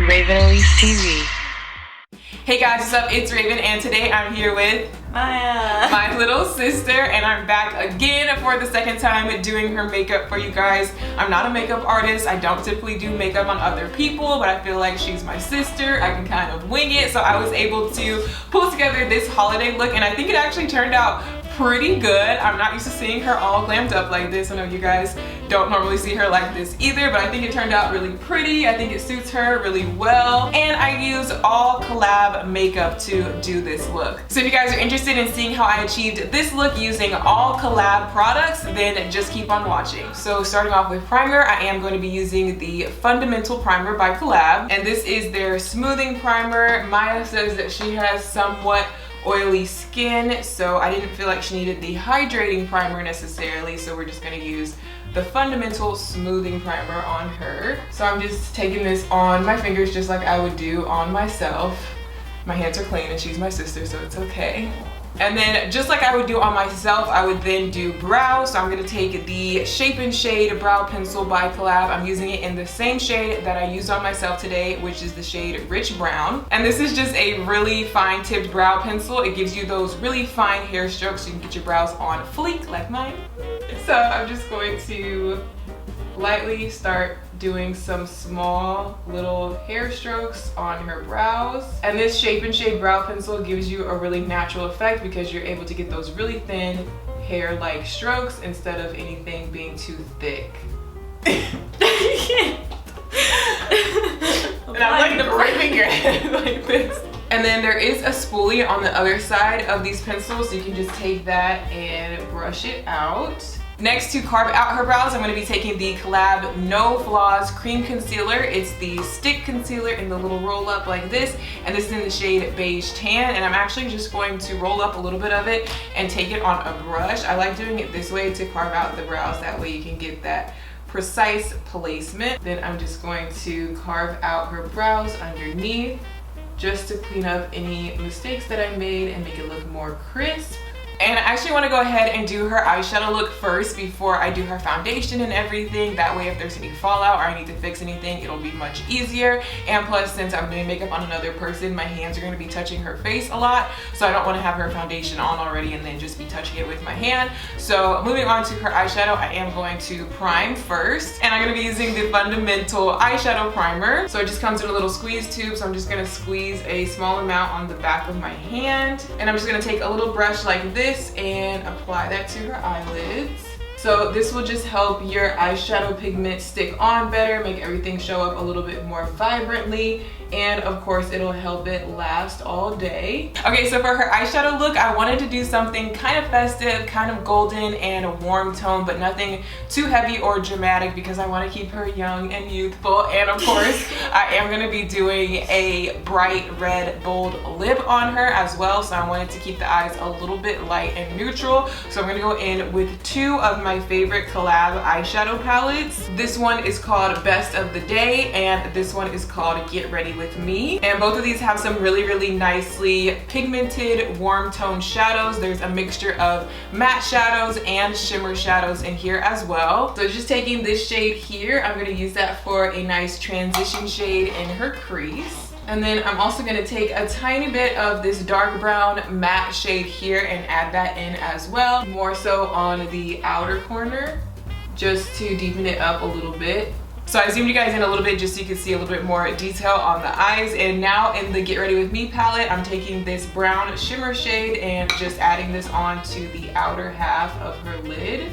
Raven ELYSE TV. Hey guys, what's up? It's Raven and today I'm here with Maya, my little sister, and I'm back again for the second time doing her makeup for you guys. I'm not a makeup artist. I don't typically do makeup on other people, but I feel like she's my sister. I can kind of wing it, so I was able to pull together this holiday look, and I think it actually turned out pretty good. I'm not used to seeing her all glammed up like this. I know you guys don't normally see her like this either, but I think it turned out really pretty. I think it suits her really well. And I used all COL-LAB makeup to do this look. So if you guys are interested in seeing how I achieved this look using all COL-LAB products, then just keep on watching. So starting off with primer, I am going to be using the Fundamental Primer by COL-LAB. And this is their smoothing primer. Maya says that she has somewhat oily skin, so I didn't feel like she needed the hydrating primer necessarily, so we're just gonna use the Fundamental Smoothing Primer on her. So I'm just taking this on my fingers just like I would do on myself. My hands are clean and she's my sister, so it's okay. And then just like I would do on myself, I would then do brows. So I'm gonna take the Shape and Shade Brow Pencil by COL-LAB. I'm using it in the same shade that I used on myself today, which is the shade Rich Brown. And this is just a really fine tipped brow pencil. It gives you those really fine hair strokes so you can get your brows on fleek like mine. So I'm just going to lightly start doing some small little hair strokes on her brows. And this Shape and Shade brow pencil gives you a really natural effect because you're able to get those really thin hair-like strokes instead of anything being too thick. And I'm like gripping your head like this. And then there is a spoolie on the other side of these pencils, so you can just take that and brush it out. Next, to carve out her brows, I'm going to be taking the COL-LAB No Flaws Cream Concealer. It's the stick concealer in the little roll up like this, and this is in the shade Beige Tan, and I'm actually just going to roll up a little bit of it and take it on a brush. I like doing it this way to carve out the brows, that way you can get that precise placement. Then I'm just going to carve out her brows underneath just to clean up any mistakes that I made and make it look more crisp. And I actually want to go ahead and do her eyeshadow look first before I do her foundation and everything. That way if there's any fallout or I need to fix anything, it'll be much easier. And plus, since I'm doing makeup on another person, my hands are going to be touching her face a lot. So I don't want to have her foundation on already and then just be touching it with my hand. So moving on to her eyeshadow, I am going to prime first. And I'm going to be using the Fundamental Eyeshadow Primer. So it just comes in a little squeeze tube. So I'm just going to squeeze a small amount on the back of my hand. And I'm just going to take a little brush like this and apply that to her eyelids. So this will just help your eyeshadow pigment stick on better, make everything show up a little bit more vibrantly, and of course it'll help it last all day. Okay, so for her eyeshadow look, I wanted to do something kind of festive, kind of golden and a warm tone, but nothing too heavy or dramatic because I want to keep her young and youthful. And of course, I am going to be doing a bright red bold lip on her as well, so I wanted to keep the eyes a little bit light and neutral. So I'm going to go in with two of my favorite COL-LAB eyeshadow palettes. This one is called Best of the Day, and this one is called Get Ready with Me. And both of these have some really nicely pigmented warm tone shadows. There's a mixture of matte shadows and shimmer shadows in here as well. So just taking this shade here, I'm going to use that for a nice transition shade in her crease. And then I'm also going to take a tiny bit of this dark brown matte shade here and add that in as well, more so on the outer corner, just to deepen it up a little bit. So I zoomed you guys in a little bit just so you can see a little bit more detail on the eyes. And now in the Get Ready With Me palette, I'm taking this brown shimmer shade and just adding this on to the outer half of her lid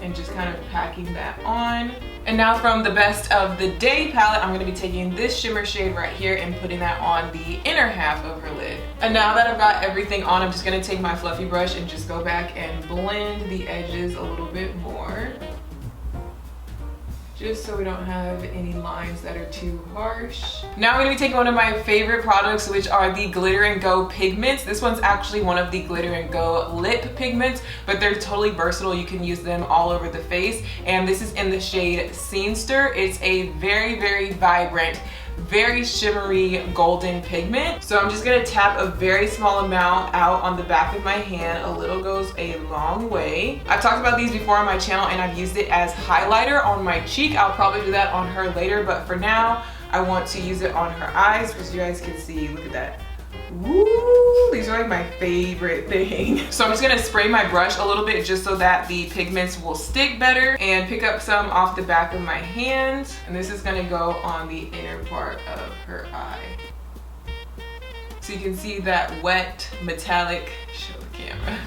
and just kind of packing that on. And now from the Best of the Day palette, I'm going to be taking this shimmer shade right here and putting that on the inner half of her lid. And now that I've got everything on, I'm just going to take my fluffy brush and just go back and blend the edges a little bit more, just so we don't have any lines that are too harsh. Now I'm going to be taking one of my favorite products, which are the Glitter and Go pigments. This one's actually one of the Glitter and Go lip pigments, but they're totally versatile. You can use them all over the face. And this is in the shade Scenester. It's a very vibrant, very shimmery golden pigment. So I'm just gonna tap a very small amount out on the back of my hand. A little goes a long way. I've talked about these before on my channel and I've used it as highlighter on my cheek. I'll probably do that on her later, but for now, I want to use it on her eyes, as you guys can see. Look at that. Woo! These are like my favorite thing. So I'm just gonna spray my brush a little bit just so that the pigments will stick better, and pick up some off the back of my hand. And this is gonna go on the inner part of her eye. So you can see that wet, metallic, show the camera,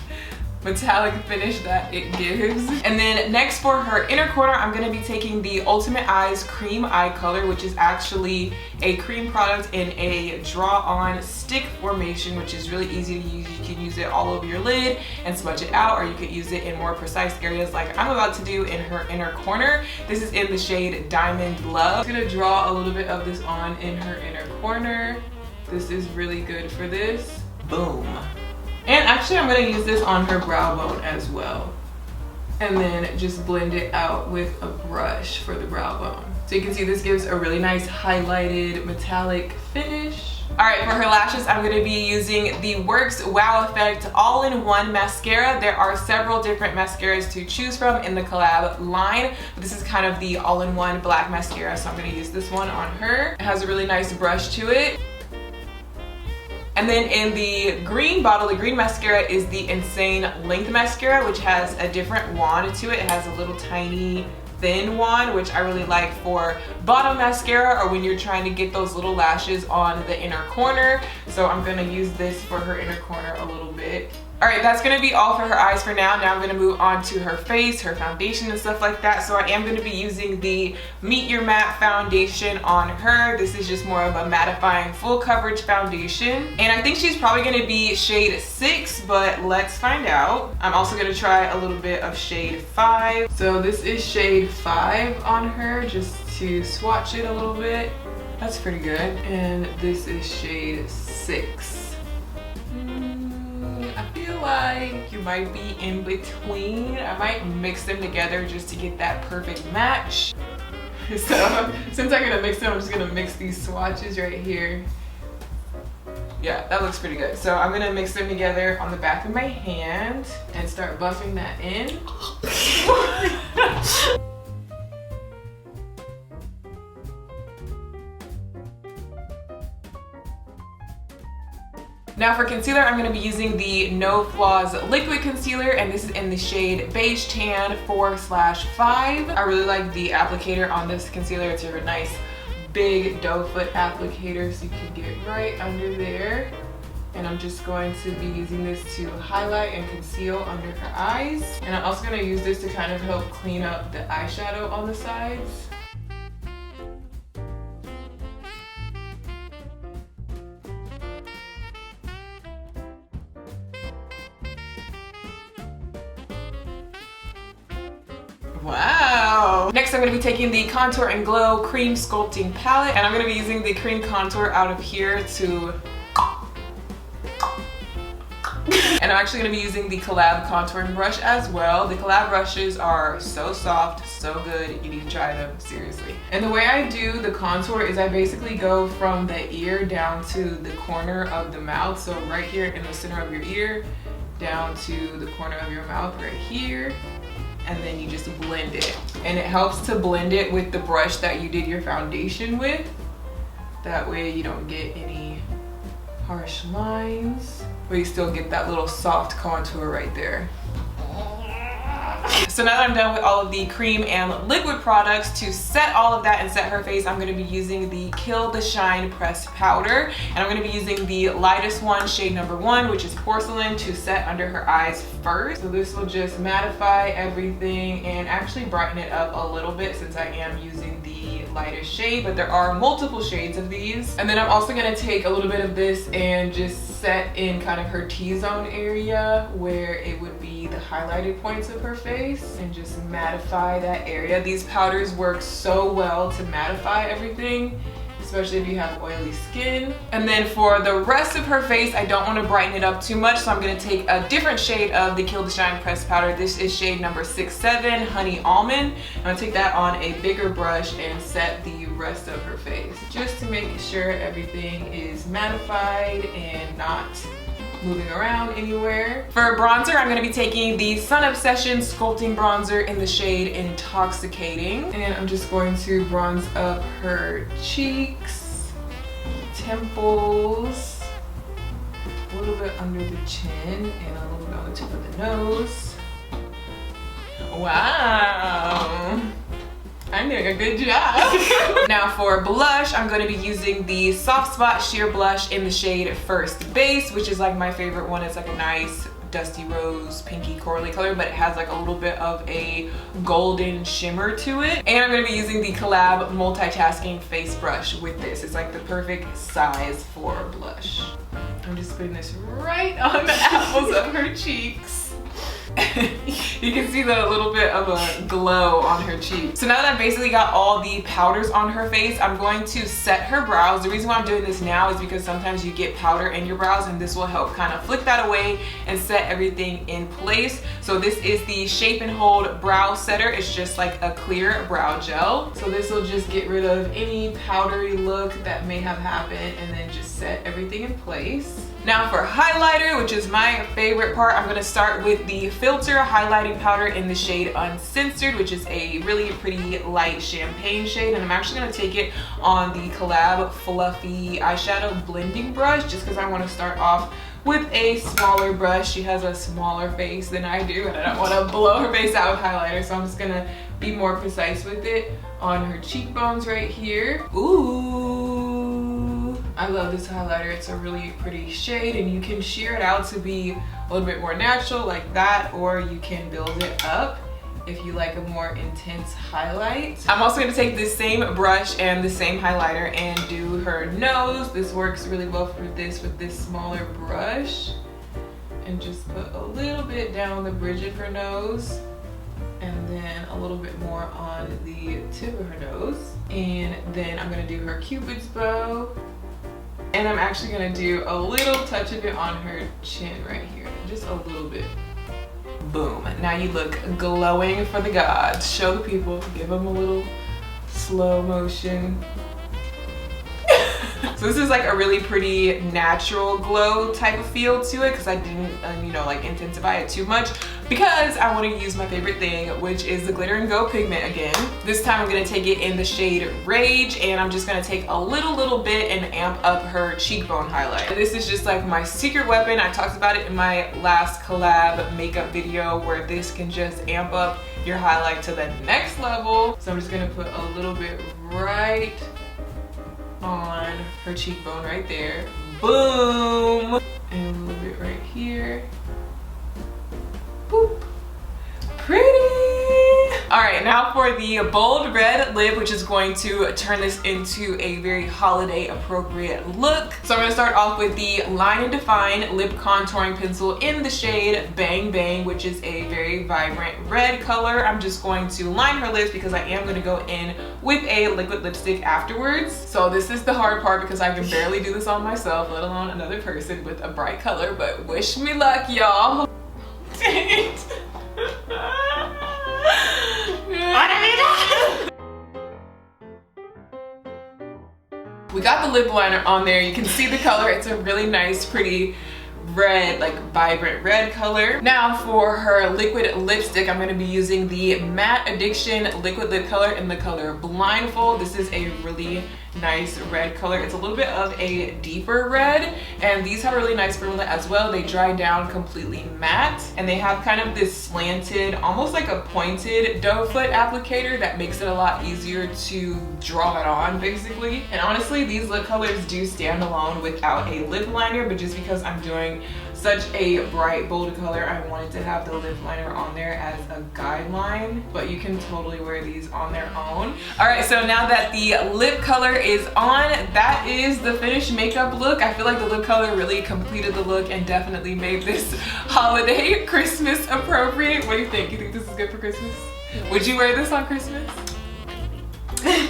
metallic finish that it gives. And then next for her inner corner, I'm gonna be taking the Ultimate Eyes Cream Eye Color, which is actually a cream product in a draw-on stick formation, which is really easy to use. You can use it all over your lid and smudge it out, or you could use it in more precise areas like I'm about to do in her inner corner. This is in the shade Diamond Love. I'm gonna draw a little bit of this on in her inner corner. This is really good for this. Boom. And actually I'm gonna use this on her brow bone as well. And then just blend it out with a brush for the brow bone. So you can see this gives a really nice highlighted metallic finish. All right, for her lashes, I'm gonna be using the Works Wow Effect All-in-One Mascara. There are several different mascaras to choose from in the COL-LAB line, but this is kind of the all-in-one black mascara, so I'm gonna use this one on her. It has a really nice brush to it. And then in the green bottle, the green mascara is the Insane Length Mascara, which has a different wand to it. It has a little tiny thin wand, which I really like for bottom mascara or when you're trying to get those little lashes on the inner corner. So I'm gonna use this for her inner corner a little bit. All right, that's gonna be all for her eyes for now. Now I'm gonna move on to her face, her foundation and stuff like that. So I am gonna be using the Meet Your Matte foundation on her. This is just more of a mattifying full coverage foundation. And I think she's probably gonna be shade 6, but let's find out. I'm also gonna try a little bit of shade 5. So this is shade 5 on her, just to swatch it a little bit. That's pretty good. And this is shade 6. I feel like you might be in between. I might mix them together just to get that perfect match. So since I'm gonna mix them, I'm just gonna mix these swatches right here. Yeah, that looks pretty good. So I'm gonna mix them together on the back of my hand and start buffing that in. Now for concealer, I'm going to be using the No Flaws Liquid Concealer, and this is in the shade Beige Tan 4/5. I really like the applicator on this concealer. It's a nice big doe foot applicator, so you can get right under there. And I'm just going to be using this to highlight and conceal under her eyes. And I'm also going to use this to kind of help clean up the eyeshadow on the sides. Wow. Next I'm going to be taking the Contour and Glow Cream Sculpting Palette, and I'm going to be using the cream contour out of here to... And I'm actually going to be using the COL-LAB contouring brush as well. The COL-LAB brushes are so soft, so good. You need to try them, seriously. And the way I do the contour is I basically go from the ear down to the corner of the mouth. So right here in the center of your ear, down to the corner of your mouth right here. And then you just blend it. And it helps to blend it with the brush that you did your foundation with. That way you don't get any harsh lines, but you still get that little soft contour right there. So now that I'm done with all of the cream and liquid products, to set all of that and set her face, I'm going to be using the Kill the Shine Pressed Powder. And I'm going to be using the lightest one, shade number 1, which is Porcelain, to set under her eyes first. So this will just mattify everything and actually brighten it up a little bit since I am using the lightest shade, but there are multiple shades of these. And then I'm also going to take a little bit of this and just set in kind of her T-zone area where it would be the highlighted points of her face, and just mattify that area. These powders work so well to mattify everything, especially if you have oily skin. And then for the rest of her face, I don't want to brighten it up too much, so I'm going to take a different shade of the Kill the Shine Pressed Powder. This is shade number 67, Honey Almond. I'm going to take that on a bigger brush and set the rest of her face, just to make sure everything is mattified and not moving around anywhere. For bronzer, I'm gonna be taking the Sun Obsession Sculpting Bronzer in the shade Intoxicating. And I'm just going to bronze up her cheeks, temples, a little bit under the chin, and a little bit on the tip of the nose. Wow. I'm doing a good job. Now for blush, I'm going to be using the Soft Spot Sheer Blush in the shade First Base, which is like my favorite one. It's like a nice dusty rose, pinky corally color, but it has like a little bit of a golden shimmer to it. And I'm going to be using the COL-LAB Multitasking Face Brush with this. It's like the perfect size for blush. I'm just putting this right on the apples of her cheeks. You can see the little bit of a glow on her cheek. So now that I've basically got all the powders on her face, I'm going to set her brows. The reason why I'm doing this now is because sometimes you get powder in your brows, and this will help kind of flick that away and set everything in place. So this is the Shape and Hold Brow Setter. It's just like a clear brow gel. So this will just get rid of any powdery look that may have happened and then just set everything in place. Now for highlighter, which is my favorite part, I'm going to start with the Filter Highlighting Powder in the shade Uncensored, which is a really pretty light champagne shade. And I'm actually going to take it on the COL-LAB Fluffy Eyeshadow Blending Brush, just because I want to start off with a smaller brush. She has a smaller face than I do, and I don't want to blow her face out with highlighter, so I'm just going to be more precise with it on her cheekbones right here. Ooh. I love this highlighter. It's a really pretty shade, and you can sheer it out to be a little bit more natural like that, or you can build it up if you like a more intense highlight. I'm also going to take this same brush and the same highlighter and do her nose. This works really well for this with this smaller brush. And just put a little bit down the bridge of her nose, and then a little bit more on the tip of her nose. And then I'm going to do her Cupid's bow. And I'm actually gonna do a little touch of it on her chin right here. Just a little bit. Boom. Now you look glowing for the gods. Show the people, give them a little slow motion. So this is like a really pretty natural glow type of feel to it, because I didn't, you know, like intensify it too much, because I want to use my favorite thing, which is the Glitter and Go pigment again. This time I'm going to take it in the shade Rage, and I'm just going to take a little bit and amp up her cheekbone highlight. This is just like my secret weapon. I talked about it in my last COL-LAB makeup video, where this can just amp up your highlight to the next level. So I'm just going to put a little bit right on her cheekbone right there. Boom! And a little bit right here. Boop. Pretty! Alright, now for the bold red lip, which is going to turn this into a very holiday appropriate look. So I'm going to start off with the Line and Define Lip Contouring Pencil in the shade Bang Bang, which is a very vibrant red color. I'm just going to line her lips because I am going to go in with a liquid lipstick afterwards. So this is the hard part, because I can barely do this on myself, let alone another person with a bright color, but wish me luck, y'all. Dang it. We got the lip liner on there. You can see the color. It's a really nice, pretty red, like vibrant red color. Now for her liquid lipstick, I'm going to be using the Matte Addiction liquid lip color in the color Blindfold. This is a really nice red color. It's a little bit of a deeper red, and these have a really nice formula as well. They dry down completely matte, and they have kind of this slanted, almost like a pointed doe foot applicator that makes it a lot easier to draw it on basically. And honestly, these lip colors do stand alone without a lip liner, but just because I'm doing such a bright bold color, I wanted to have the lip liner on there as a guideline, but you can totally wear these on their own. All right, so now that the lip color is on, that is the finished makeup look. I feel like the lip color really completed the look and definitely made this holiday Christmas appropriate. What do you think? You think this is good for Christmas? Would you wear this on Christmas?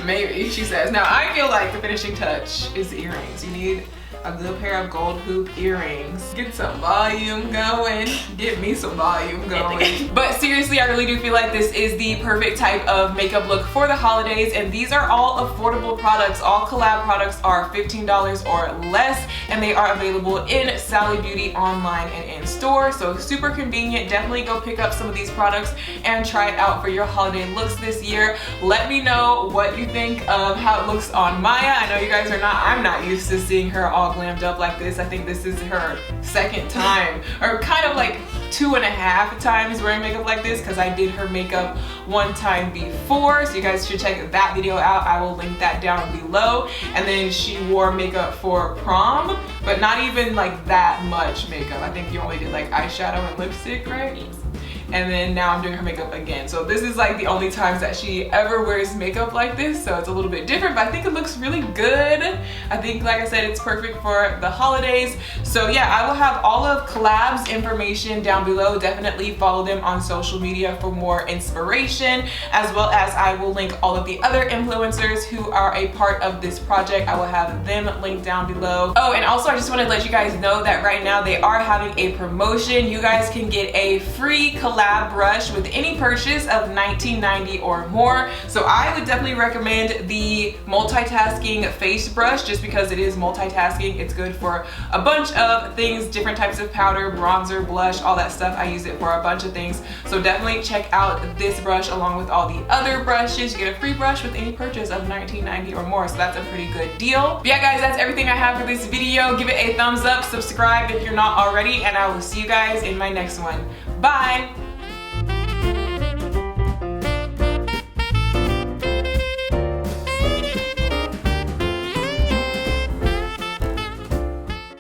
Maybe, she says. Now I feel like the finishing touch is the earrings. You need a good pair of gold hoop earrings. Get some volume going. Get me some volume going. But seriously, I really do feel like this is the perfect type of makeup look for the holidays, and these are all affordable products. All collab products are $15 or less, and they are available in Sally Beauty online and in store, so super convenient. Definitely go pick up some of these products and try it out for your holiday looks this year. Let me know what you think of how it looks on Maya. I know you guys are not, I'm not used to seeing her all glammed up like this. I think this is her second time, or kind of like 2.5 times wearing makeup like this, because I did her makeup one time before, so you guys should check that video out. I will link that down below. And then she wore makeup for prom, but not even like that much makeup. I think you only did like eyeshadow and lipstick, right? Yes. And then now I'm doing her makeup again. So this is like the only times that she ever wears makeup like this, so it's a little bit different, but I think it looks really good. I think, like I said, it's perfect for the holidays. So yeah, I will have all of COL-LAB's information down below. Definitely follow them on social media for more inspiration, as well as I will link all of the other influencers who are a part of this project. I will have them linked down below. Oh, and also I just want to let you guys know that right now they are having a promotion. You guys can get a free COL-LAB brush with any purchase of $19.90 or more. So I would definitely recommend the multitasking face brush, just because it is multitasking. It's good for a bunch of things, different types of powder, bronzer, blush, all that stuff. I use it for a bunch of things. So definitely check out this brush along with all the other brushes. You get a free brush with any purchase of $19.90 or more. So that's a pretty good deal. But yeah guys, that's everything I have for this video. Give it a thumbs up, subscribe if you're not already, and I will see you guys in my next one. Bye!